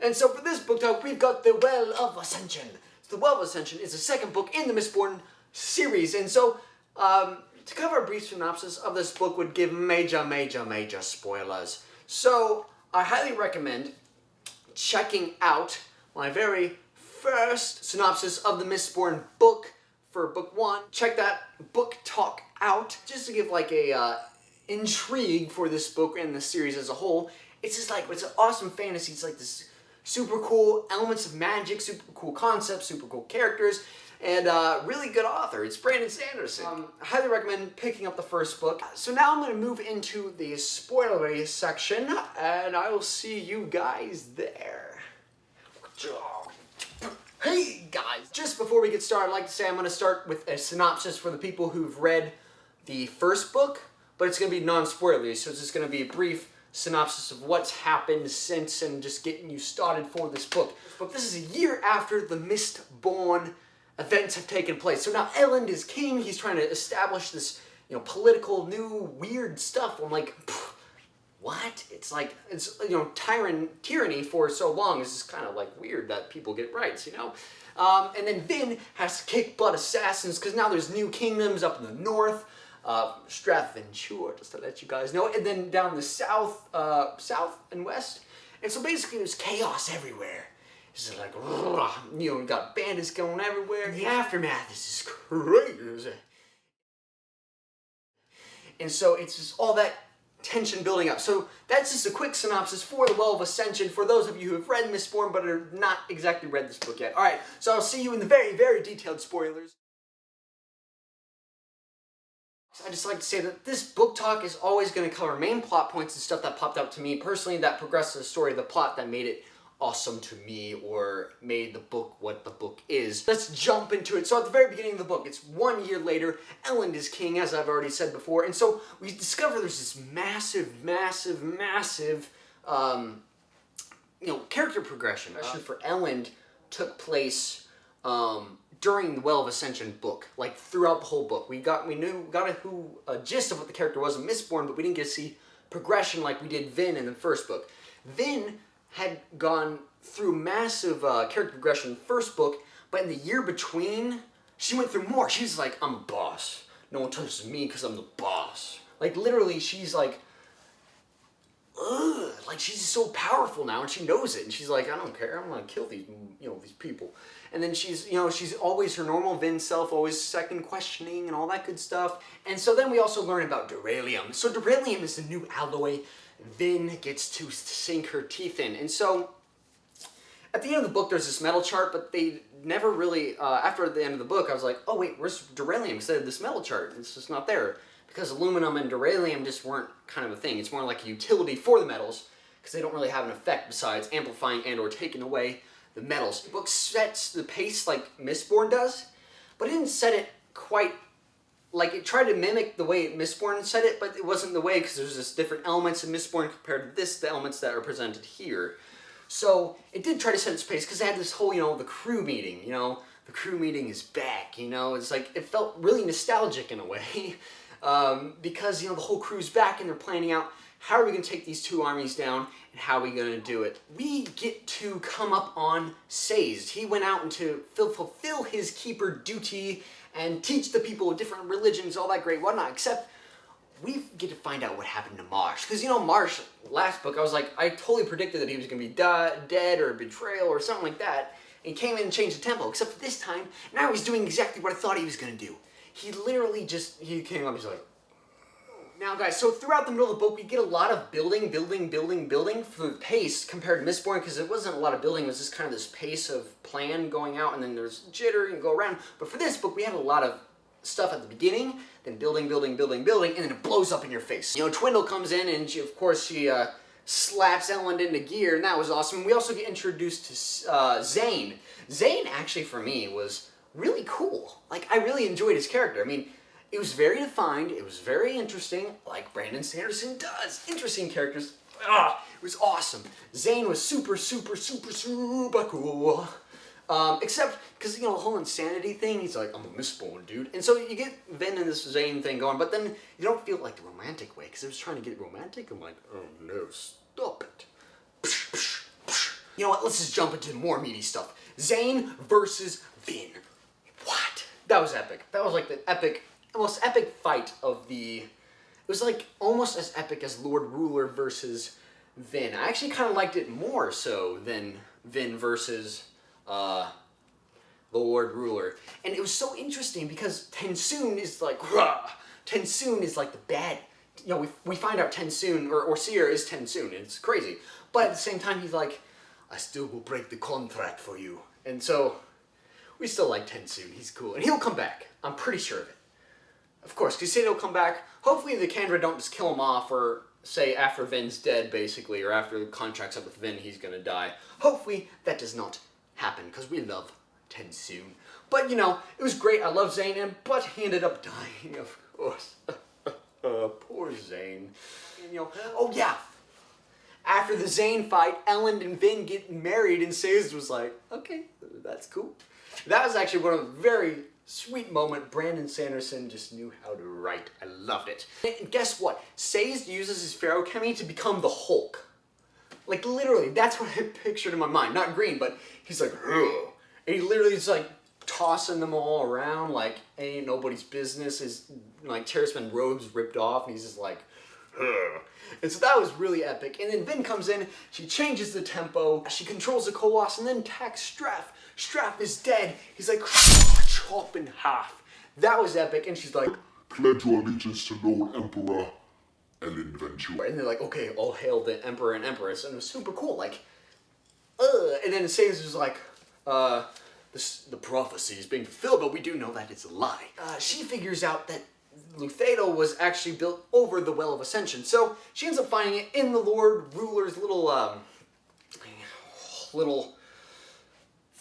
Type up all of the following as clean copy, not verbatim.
And so for this book talk, we've got The Well of Ascension. So The Well of Ascension is the second book in the Mistborn series, and so to cover a brief synopsis of this book would give major spoilers. So I highly recommend checking out my very first synopsis of the Mistborn book for book 1. Check that book talk out, just to give like a intrigue for this book and the series as a whole. It's just like, it's an awesome fantasy. It's like this super cool elements of magic, super cool concepts, super cool characters, and really good author. It's Brandon Sanderson. I highly recommend picking up the first book. So now I'm going to move into the spoilery section, and I will see you guys there. Hey guys! Just before we get started, I'd like to say I'm going to start with a synopsis for the people who've read the first book, but it's going to be non-spoilery, so it's just going to be a brief synopsis of what's happened since and just getting you started for this book. But this is a year after the Mistborn events have taken place. So now Elend is king. He's trying to establish this, political new weird stuff. I'm like, what? It's like, it's, tyranny for so long. It's just kind of like weird that people get rights, And then Vin has to kick butt assassins because now there's new kingdoms up in the north. Strathventure, just to let you guys know, and then down the south and west, and so basically there's chaos everywhere. It's just like, you got bandits going everywhere. The aftermath is just crazy, and so it's just all that tension building up. So that's just a quick synopsis for the Well of Ascension for those of you who have read Mistborn but have not exactly read this book yet. All right, so I'll see you in the very detailed spoilers. I'd just like to say that this book talk is always going to cover main plot points and stuff that popped up to me personally that progressed the story of the plot that made it awesome to me or made the book what the book is. Let's jump into it. So at the very beginning of the book, it's 1 year later, Elend is king, as I've already said before, and so we discover there's this massive character progression. For Elend took place during the Well of Ascension book, like throughout the whole book. We got a gist of what the character was in Mistborn, but we didn't get to see progression like we did Vin in the first book. Vin had gone through massive character progression in the first book, but in the year between, she went through more. She's like, I'm a boss. No one touches me because I'm the boss. Like literally, she's like, ugh, like she's so powerful now, and she knows it, and she's like, I don't care, I'm gonna kill these, these people. And then she's always her normal Vin self, always second questioning and all that good stuff. And so then we also learn about Duralium. So Duralium is the new alloy Vin gets to sink her teeth in. And so at the end of the book, there's this metal chart, but they never really, after the end of the book, I was like, oh wait, where's Duralium instead of this metal chart? It's just not there. Because aluminum and Duralium just weren't kind of a thing. It's more like a utility for the metals, because they don't really have an effect besides amplifying and or taking away the metals. The book sets the pace like Mistborn does, but it didn't set it quite, like it tried to mimic the way Mistborn set it, but it wasn't the way, because there's just different elements in Mistborn compared to the elements that are presented here. So it did try to set its pace, because it had this whole, the crew meeting, the crew meeting is back, it's like, it felt really nostalgic in a way. Because, the whole crew's back and they're planning out how are we going to take these two armies down and how are we going to do it. We get to come up on Sazed. He went out to fulfill his keeper duty and teach the people of different religions, all that great whatnot, except we get to find out what happened to Marsh. Because, Marsh, last book, I totally predicted that he was going to be dead or betrayal or something like that. And he came in and changed the tempo, except this time, now he's doing exactly what I thought he was going to do. He literally he came up, he's like, now guys, so throughout the middle of the book, we get a lot of building for the pace compared to Mistborn, because it wasn't a lot of building, it was just kind of this pace of plan going out, and then there's jitter and go around. But for this book, we had a lot of stuff at the beginning, then building, and then it blows up in your face. Twindle comes in, and she slaps Elend into gear, and that was awesome. We also get introduced to Zane. Zane, actually, for me, was really cool. Like, I really enjoyed his character. I mean, it was very defined, it was very interesting, like Brandon Sanderson does. Interesting characters. It was awesome. Zane was super cool. Except, because, the whole insanity thing, he's like, I'm a Mistborn, dude. And so you get Vin and this Zane thing going, but then you don't feel it like the romantic way, because it was trying to get romantic. I'm like, oh no, stop it. You know what, let's just jump into more meaty stuff. Zane versus Vin. What? That was epic. That was like the most epic fight of the... It was like almost as epic as Lord Ruler versus Vin. I actually kind of liked it more so than Vin versus the Lord Ruler. And it was so interesting because Tensoon is like, rah! Tensoon is like the bad... You know, we find out Tensoon, or Seer is Tensoon, and it's crazy. But at the same time, he's like, I still will break the contract for you. And so, we still like Tensoon. He's cool. And he'll come back. I'm pretty sure of it. Of course, because he said he'll come back. Hopefully the Kandra don't just kill him off, or say after Vin's dead, basically, or after the contract's up with Vin, he's gonna die. Hopefully that does not happen, because we love Tensoon. But, you know, it was great. I love Zane, but he ended up dying, of course. Poor Zane. And, you know, oh yeah. After the Zane fight, Ellen and Vin get married, and Sazed was like, okay, that's cool. That was actually one of the very sweet moment. Brandon Sanderson just knew how to write. I loved it. And guess what? Sazed uses his ferochemy to become the Hulk. Like, literally, that's what I pictured in my mind. Not green, but he's like, ugh. And he literally is like tossing them all around like ain't nobody's business. His like Terraceman robes ripped off, and he's just like, ugh. And so that was really epic. And then Vin comes in, she changes the tempo, she controls the Colossus, and then attacks Straff. Straff is dead. He's like, chop in half. That was epic, and she's like, pledge your allegiance to Lord Emperor Ellen Ventura. And they're like, okay, all hail the Emperor and Empress. And it was super cool, like, and then Sazed was like, the prophecy is being fulfilled, but we do know that it's a lie. She figures out that Luthadel was actually built over the Well of Ascension, so she ends up finding it in the Lord Ruler's little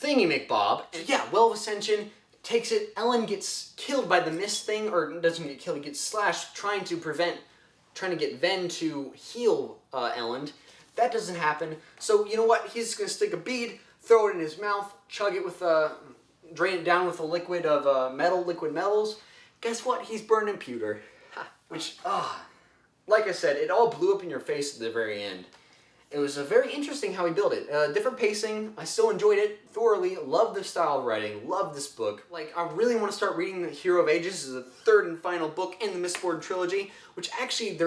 thingy-make-bob. And yeah, Well of Ascension takes it. Ellen gets killed by the mist thing, or doesn't get killed, he gets slashed trying to get Ven to heal Ellen. That doesn't happen, so you know what? He's gonna stick a bead, throw it in his mouth, chug it with drain it down with a liquid of liquid metals. Guess what? He's burning pewter. Which, like I said, it all blew up in your face at the very end. It was very interesting how he built it. Different pacing. I still enjoyed it thoroughly. Love the style of writing. Love this book. Like, I really want to start reading The Hero of Ages. This is the third and final book in the Mistborn trilogy, which actually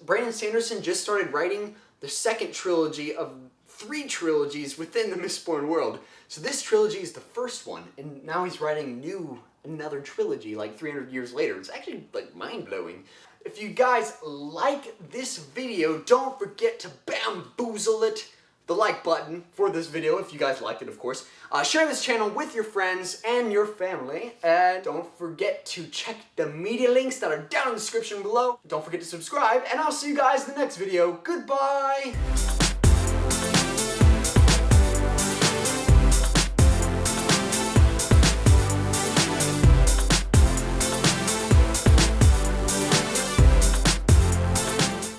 Brandon Sanderson just started writing the second trilogy of 3 trilogies within the Mistborn world. So this trilogy is the first one, and now he's writing another trilogy like 300 years later. It's actually like mind-blowing. If you guys like this video, don't forget to bamboozle the like button for this video, if you guys liked it, of course. Share this channel with your friends and your family, and don't forget to check the media links that are down in the description below. Don't forget to subscribe, and I'll see you guys in the next video. Goodbye!